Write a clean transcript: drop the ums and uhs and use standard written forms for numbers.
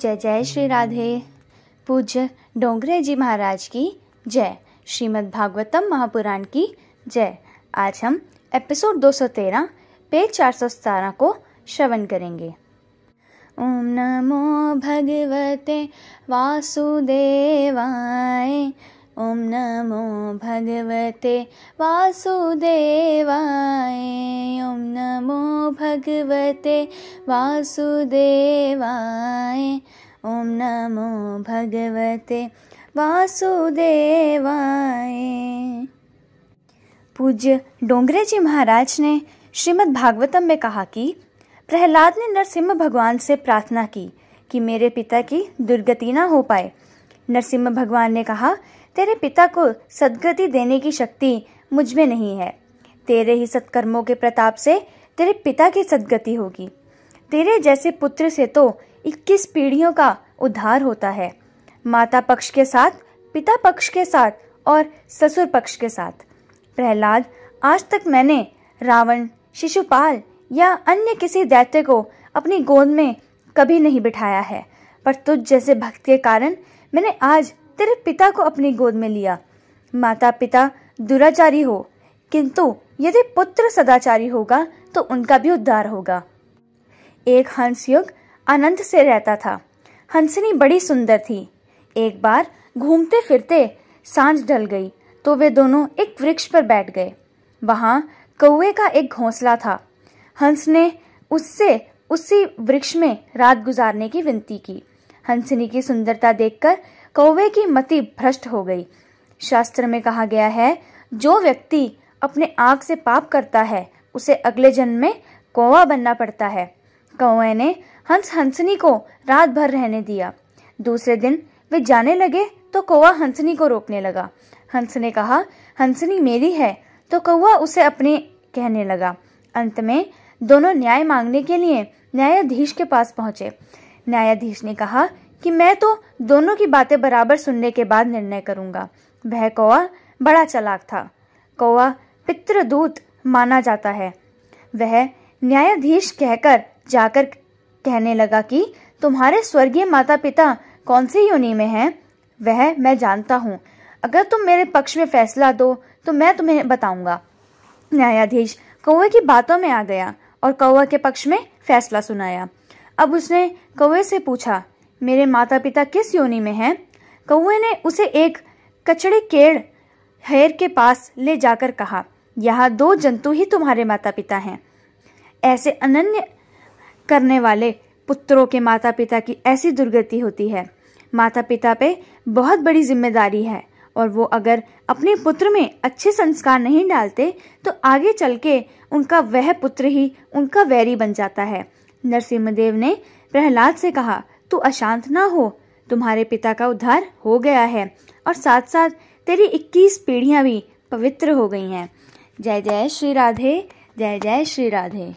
जय जय श्री राधे। पूज्य डोंगरे जी महाराज की जय। श्रीमद् भागवतम महापुराण की जय। आज हम एपिसोड 213 पेज 417 को श्रवण करेंगे। ओम नमो भगवते वासुदेवाय। ओम नमो भगवते वासुदेवाय। ओम नमो भगवते वासुदेवाय। ओम नमो भगवते वासुदेवाय। पूज्य डोंगरे जी महाराज ने श्रीमद् भागवतम में कहा कि प्रहलाद ने नरसिम्हा भगवान से प्रार्थना की कि मेरे पिता की दुर्गति न हो पाए। नरसिम्हा भगवान ने कहा, तेरे पिता को सद्गति देने की शक्ति मुझ में नहीं है। तेरे ही सत्कर्मों के प्रताप से तेरे पिता की सद्गति होगी। तेरे जैसे पुत्र से तो 21 पीढ़ियों का उद्धार होता है, माता पक्ष के साथ, पिता पक्ष के साथ और ससुर पक्ष के साथ। प्रहलाद, आज तक मैंने रावण, शिशुपाल या अन्य किसी दैत्य को अपनी गोद में कभी नहीं बिठाया है, पर तुझ जैसे भक्त के कारण मैंने आज तेरे पिता को अपनी गोद में लिया। माता पिता दुराचारी हो, किंतु यदि पुत्र सदाचारी होगा तो उनका भी उद्धार होगा। एक हंस युग आनंद से रहता था। हंसनी बड़ी सुंदर थी। एक बार घूमते फिरते सांझ ढल गई तो वे दोनों एक वृक्ष पर बैठ गए। वहां कौवे का एक घोंसला था। हंस ने उससे उसी वृक्ष में रात गुजारने की विनती की। हंसनी की सुंदरता देखकर कौवे की मति भ्रष्ट हो गई। शास्त्र में कहा गया है, जो व्यक्ति अपने आँख से पाप करता है उसे अगले जन्म में कौवा बनना पड़ता है। कौवे ने हंसनी को रात भर रहने दिया। दूसरे दिन वे जाने लगे तो कौवा हंसनी को रोकने लगा। हंस ने कहा, हंसनी मेरी है, तो कौवा उसे अपने कहने लगा। अंत में दोनों न्याय मांगने के लिए न्यायाधीश के पास पहुंचे। न्यायाधीश ने कहा कि मैं तो दोनों की बातें बराबर सुनने के बाद निर्णय करूंगा। वह कौवा बड़ा चालाक था। कौवा पितृदूत माना जाता है। वह न्यायाधीश कहकर जाकर कहने लगा कि तुम्हारे स्वर्गीय माता पिता कौन सी योनि में हैं, वह मैं जानता हूँ। अगर तुम मेरे पक्ष में फैसला दो तो मैं तुम्हें बताऊंगा। न्यायाधीश कौवे की बातों में आ गया और कौवा के पक्ष में फैसला सुनाया। अब उसने कौवे से पूछा, मेरे माता पिता किस योनि में हैं? कौवे ने उसे एक कचड़े केड़ हेर के पास ले जाकर कहा, यहाँ 2 जंतु ही तुम्हारे माता पिता हैं। ऐसे अनन्य करने वाले पुत्रों के माता पिता की ऐसी दुर्गति होती है। माता पिता पे बहुत बड़ी जिम्मेदारी है और वो अगर अपने पुत्र में अच्छे संस्कार नहीं डालते तो आगे चल के उनका वह पुत्र ही उनका वैरी बन जाता है। नरसिम्हदेव ने प्रहलाद से कहा, तू अशांत ना हो, तुम्हारे पिता का उद्धार हो गया है और साथ साथ तेरी 21 पीढ़ियां भी पवित्र हो गई हैं। जय जय श्री राधे। जय जय श्री राधे।